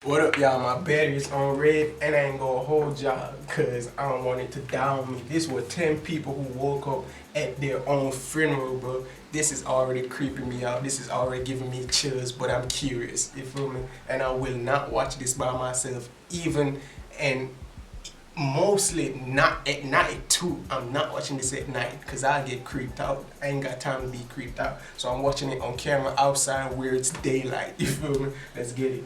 What up, y'all? My battery's on red, and I ain't gonna hold y'all because I don't want it to down me. This was 10 people who woke up at their own funeral, bro. This is already creeping me out. This is already giving me chills, but I'm curious, you feel me? And I will not watch this by myself, even and mostly not at night too. I'm not watching this at night because I get creeped out. I ain't got time to be creeped out. So I'm watching it on camera outside where it's daylight, you feel me? Let's get it.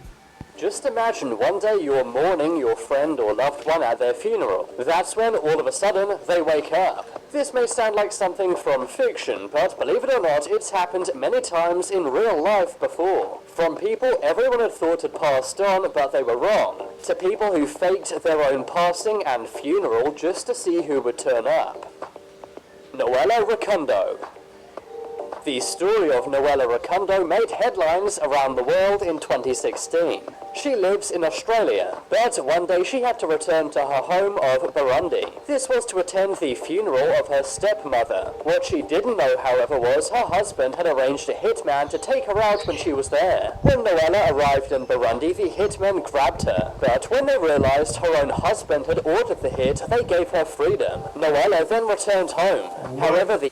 Just imagine one day you're mourning your friend or loved one at their funeral. That's when, all of a sudden, they wake up. This may sound like something from fiction, but believe it or not, it's happened many times in real life before. From people everyone had thought had passed on, but they were wrong, to people who faked their own passing and funeral just to see who would turn up. Noella Recundo. The story of Noella Recundo made headlines around the world in 2016. She lives in Australia, but one day she had to return to her home of Burundi. This was to attend the funeral of her stepmother. What she didn't know, however, was her husband had arranged a hitman to take her out when she was there. When Noella arrived in Burundi, the hitmen grabbed her, but when they realized her own husband had ordered the hit, they gave her freedom. Noella then returned home. However,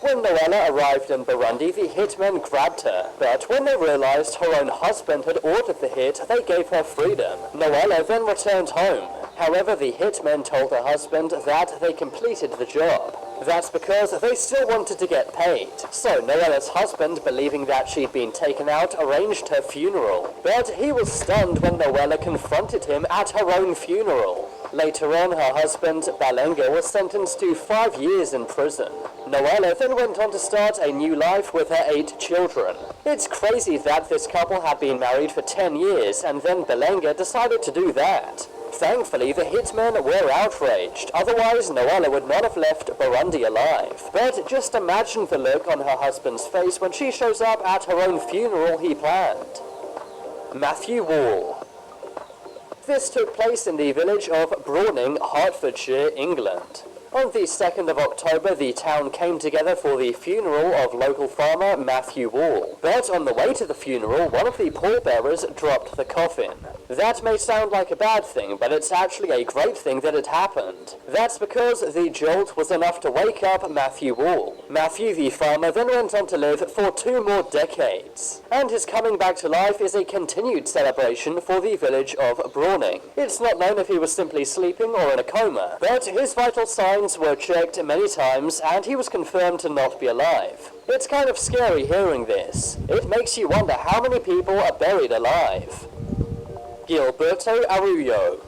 when Noella arrived in Burundi, the hitmen grabbed her, but when they realized her own husband had ordered the hit, they gave her freedom. Noella then returned home. However, the hitmen told her husband that they completed the job. That's because they still wanted to get paid. So Noella's husband, believing that she'd been taken out, arranged her funeral. But he was stunned when Noella confronted him at her own funeral. Later on, her husband, Balenga, was sentenced to 5 years in prison. Noella then went on to start a new life with her 8 children. It's crazy that this couple had been married for 10 years, and then Balenga decided to do that. Thankfully, the hitmen were outraged, otherwise Noella would not have left Burundi alive. But just imagine the look on her husband's face when she shows up at her own funeral he planned. Matthew Wall. This took place in the village of Brawning, Hertfordshire, England. On the 2nd of October, the town came together for the funeral of local farmer Matthew Wall. But on the way to the funeral, one of the pallbearers dropped the coffin. That may sound like a bad thing, but it's actually a great thing that it happened. That's because the jolt was enough to wake up Matthew Wall. Matthew, the farmer, then went on to live for 2 more decades. And his coming back to life is a continued celebration for the village of Brawning. It's not known if he was simply sleeping or in a coma, but his vital signs were checked many times and he was confirmed to not be alive. It's kind of scary hearing this. It makes you wonder how many people are buried alive. Gilberto Arujo.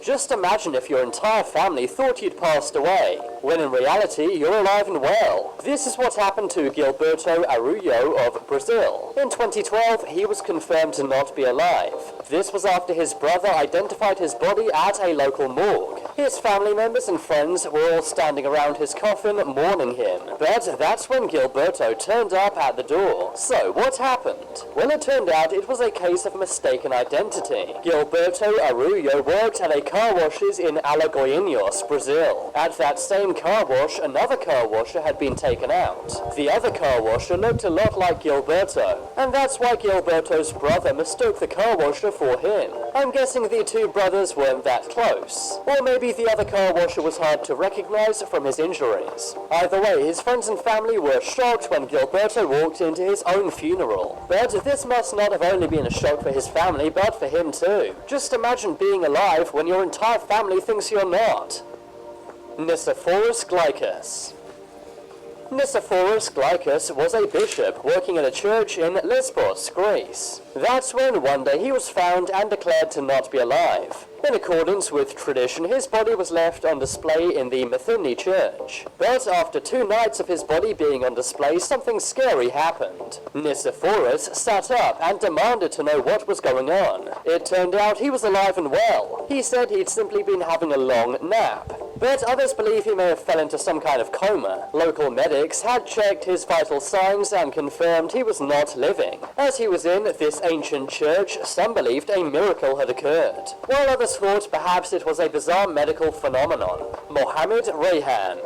Just imagine if your entire family thought you'd passed away, when in reality you're alive and well. This is what happened to Gilberto Arujo of Brazil. In 2012, he was confirmed to not be alive. This was after his brother identified his body at a local morgue. His family members and friends were all standing around his coffin mourning him. But that's when Gilberto turned up at the door. So what happened? Well, it turned out it was a case of mistaken identity. Gilberto Arujo worked at a car washes in Alagoinhos, Brazil. At that same car wash, another car washer had been taken out. The other car washer looked a lot like Gilberto, and that's why Gilberto's brother mistook the car washer for him. I'm guessing the 2 brothers weren't that close, or maybe the other car washer was hard to recognize from his injuries. Either way, his friends and family were shocked when Gilberto walked into his own funeral. But this must not have only been a shock for his family, but for him too. Just imagine being alive when your entire family thinks you're not. Nicephorus Glycus. Nicephorus Glycus was a bishop working at a church in Lesbos, Greece. That's when one day he was found and declared to not be alive. In accordance with tradition, his body was left on display in the Metheny church. But after 2 nights of his body being on display, something scary happened. Nicephorus sat up and demanded to know what was going on. It turned out he was alive and well. He said he'd simply been having a long nap. But others believe he may have fell into some kind of coma. Local medics had checked his vital signs and confirmed he was not living. As he was in this ancient church, some believed a miracle had occurred, while others thought perhaps it was a bizarre medical phenomenon. Mohammed Rayhan.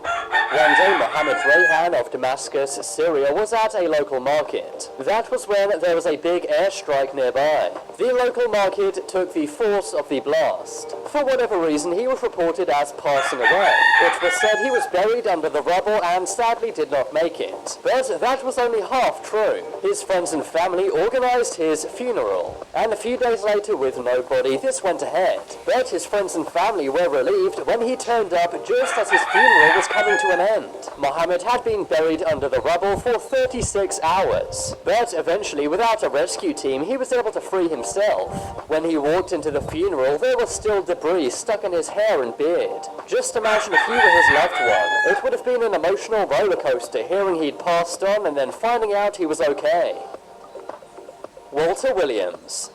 One day, Mohammed Rayhan of Damascus, Syria, was at a local market. That was when there was a big airstrike nearby. The local market took the force of the blast. For whatever reason, he was reported as passing away. It was said he was buried under the rubble and sadly did not make it. But that was only half true. His friends and family organized his funeral. And a few days later, with no body, this went ahead. But his friends and family were relieved when he turned up just as his funeral was coming to an end. Mohammed had been buried under the rubble for 36 hours. But eventually, without a rescue team, he was able to free himself. When he walked into the funeral, there was still debris stuck in his hair and beard. Just imagine if you were his loved one. It would have been an emotional roller coaster hearing he'd passed on and then finding out he was okay. Walter Williams.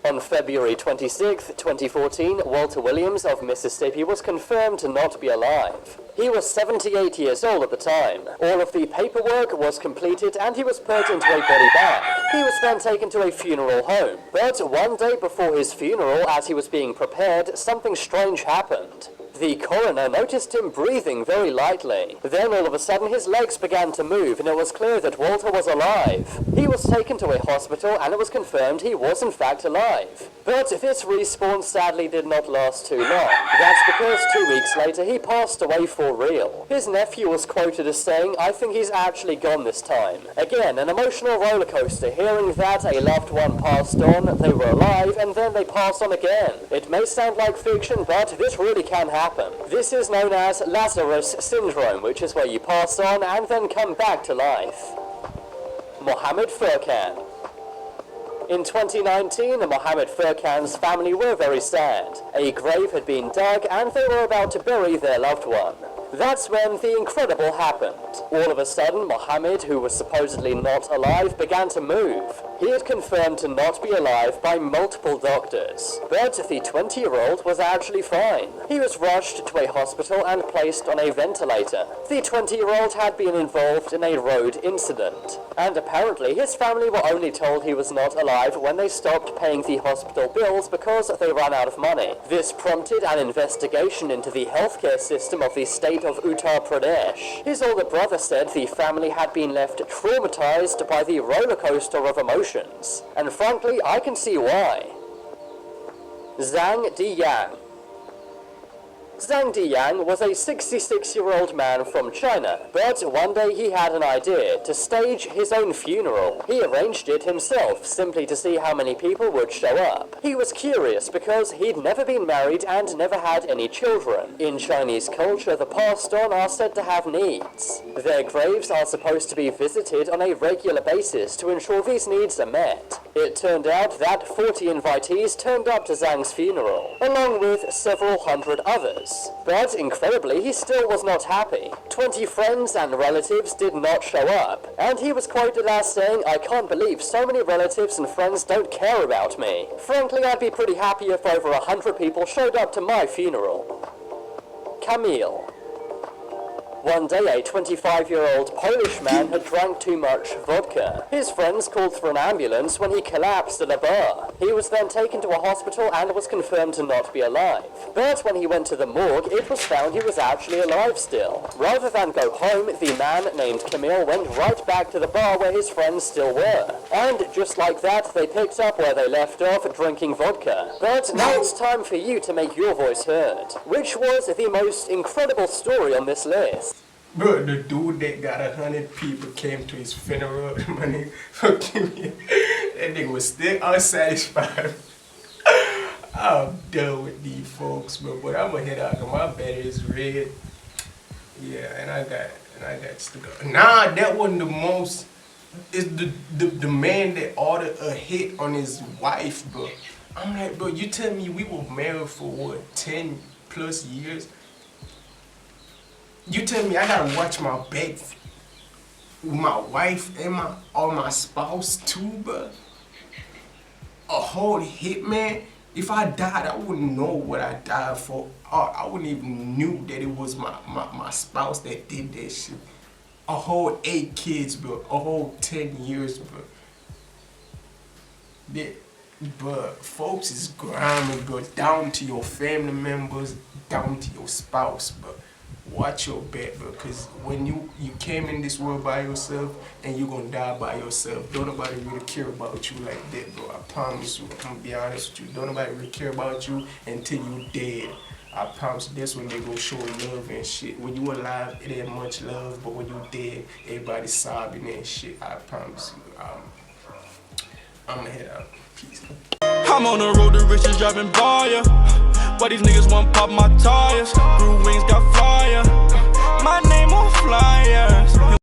On February 26, 2014, Walter Williams of Mississippi was confirmed to not be alive. He was 78 years old at the time. All of the paperwork was completed and he was put into a body bag. He was then taken to a funeral home. But one day before his funeral, as he was being prepared, something strange happened. The coroner noticed him breathing very lightly. Then all of a sudden his legs began to move and it was clear that Walter was alive. He was taken to a hospital and it was confirmed he was in fact alive. But this respawn sadly did not last too long. That's because 2 weeks later he passed away for real. His nephew was quoted as saying, "I think he's actually gone this time." Again, an emotional roller coaster hearing that a loved one passed on, they were alive, and then they passed on again. It may sound like fiction, but this really can happen. This is known as Lazarus syndrome, which is where you pass on and then come back to life. Mohammed Furkan. In 2019, Mohammed Furkan's family were very sad. A grave had been dug and they were about to bury their loved one. That's when the incredible happened. All of a sudden, Mohammed, who was supposedly not alive, began to move. He had confirmed to not be alive by multiple doctors. But the 20-year-old was actually fine. He was rushed to a hospital and placed on a ventilator. The 20-year-old had been involved in a road incident. And apparently his family were only told he was not alive when they stopped paying the hospital bills because they ran out of money. This prompted an investigation into the healthcare system of the state of Uttar Pradesh. His older brother said the family had been left traumatized by the roller coaster of emotions. And frankly, I can see why. Zhang Diyang. Zhang Diyang was a 66-year-old man from China, but one day he had an idea to stage his own funeral. He arranged it himself, simply to see how many people would show up. He was curious because he'd never been married and never had any children. In Chinese culture, the passed on are said to have needs. Their graves are supposed to be visited on a regular basis to ensure these needs are met. It turned out that 40 invitees turned up to Zhang's funeral, along with several hundred others. But incredibly, he still was not happy. 20 friends and relatives did not show up, and he was quoted as saying, "I can't believe so many relatives and friends don't care about me. Frankly, I'd be pretty happy if over 100 people showed up to my funeral." Camille. One day, a 25-year-old Polish man had drank too much vodka. His friends called for an ambulance when he collapsed at a bar. He was then taken to a hospital and was confirmed to not be alive. But when he went to the morgue, it was found he was actually alive still. Rather than go home, the man named Camille went right back to the bar where his friends still were. And just like that, they picked up where they left off, drinking vodka. But now it's time for you to make your voice heard. Which was the most incredible story on this list? Bro, the dude that got 100 people came to his funeral, my nigga, fucking me. That nigga was still unsatisfied. I'm done with these folks, bro. But I'm gonna head out, cause my battery is red. Yeah, and I got to go. Nah, that wasn't the most. It's the man that ordered a hit on his wife, bro. I'm like, bro, you tell me we were married for what, 10 plus years? You tell me I gotta watch my back with my wife and my spouse too, bro? A whole hitman? If I died, I wouldn't know what I died for. I wouldn't even knew that it was my spouse that did that shit. A whole 8 kids, bro. A whole 10 years, bro. But folks is grimy, bro. Down to your family members, down to your spouse, bro. watch your back, bro, because when you came in this world by yourself and you're gonna die by yourself. Don't nobody really care about you like that, bro. I promise you. I'm gonna be honest with you. Don't nobody really care about you until you dead. I promise you, that's when they go show love and shit. When you alive, it ain't much love, but when you dead, everybody sobbing and shit. I promise you. I'm gonna head out. Peace. I'm on the road to riches driving by ya. Why these niggas want pop my tires? Blue wings got fire. My name on flyers.